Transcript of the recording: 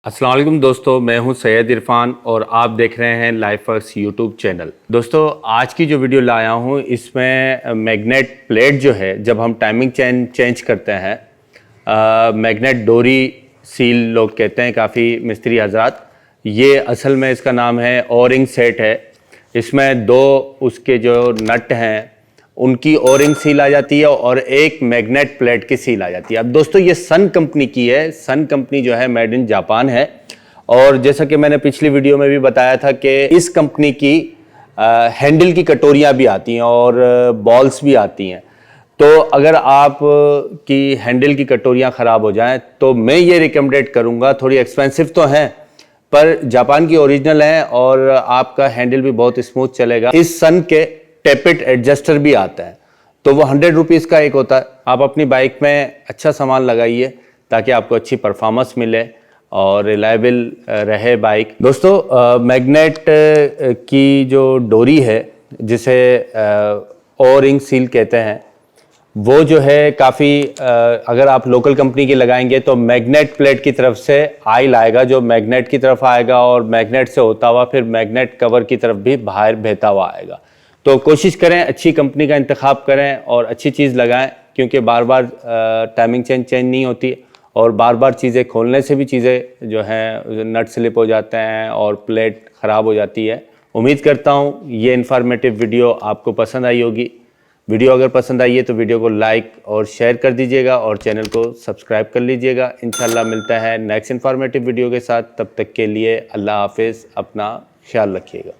अस्सलाम वालेकुम दोस्तों, मैं हूं सैयद इरफान और आप देख रहे हैं लाइफवर्क्स यूट्यूब चैनल। दोस्तों, आज की जो वीडियो लाया हूं इसमें मैग्नेट प्लेट जो है, जब हम टाइमिंग चेंज करते हैं, मैग्नेट डोरी सील लोग कहते हैं काफ़ी मिस्त्री हजरात। ये असल में इसका नाम है ओरिंग सेट है। इसमें दो उसके जो नट हैं उनकी ओरिंग सील आ जाती है और एक मैग्नेट प्लेट की सील आ जाती है। अब दोस्तों, ये सन कंपनी की है। सन कंपनी जो है मेड इन जापान है। और जैसा कि मैंने पिछली वीडियो में भी बताया था कि इस कंपनी की हैंडल की कटोरियां भी आती हैं और बॉल्स भी आती हैं। तो अगर आप की हैंडल की कटोरियां ख़राब हो जाएं तो मैं ये रिकमेंडेड करूंगा, थोड़ी एक्सपेंसिव तो हैं पर जापान की ओरिजिनल है और आपका हैंडल भी बहुत स्मूथ चलेगा। इस सन के टेपिट एडजस्टर भी आता है, तो वो 100 रुपीज़ का एक होता है। आप अपनी बाइक में अच्छा सामान लगाइए ताकि आपको अच्छी परफॉर्मेंस मिले और रिलायबल रहे बाइक। दोस्तों, मैग्नेट की जो डोरी है जिसे ओ रिंग सील कहते हैं, वो जो है काफ़ी अगर आप लोकल कंपनी की लगाएंगे तो मैग्नेट प्लेट की तरफ से आयल आएगा जो मैग्नेट की तरफ आएगा और मैग्नेट से होता हुआ फिर मैग्नेट कवर की तरफ भी बाहर बहता हुआ आएगा। तो कोशिश करें अच्छी कंपनी का इंतखाब करें और अच्छी चीज़ लगाएं, क्योंकि बार बार टाइमिंग चेंज नहीं होती और बार बार चीज़ें खोलने से भी चीज़ें जो हैं नट स्लिप हो जाते हैं और प्लेट ख़राब हो जाती है। उम्मीद करता हूँ ये इन्फॉर्मेटिव वीडियो आपको पसंद आई होगी। वीडियो अगर पसंद आई है तो वीडियो को लाइक और शेयर कर दीजिएगा और चैनल को सब्सक्राइब कर लीजिएगा। इंशाल्लाह मिलता है नेक्स्ट इन्फॉर्मेटिव वीडियो के साथ। तब तक के लिए अल्लाह हाफिज़, अपना ख्याल रखिएगा।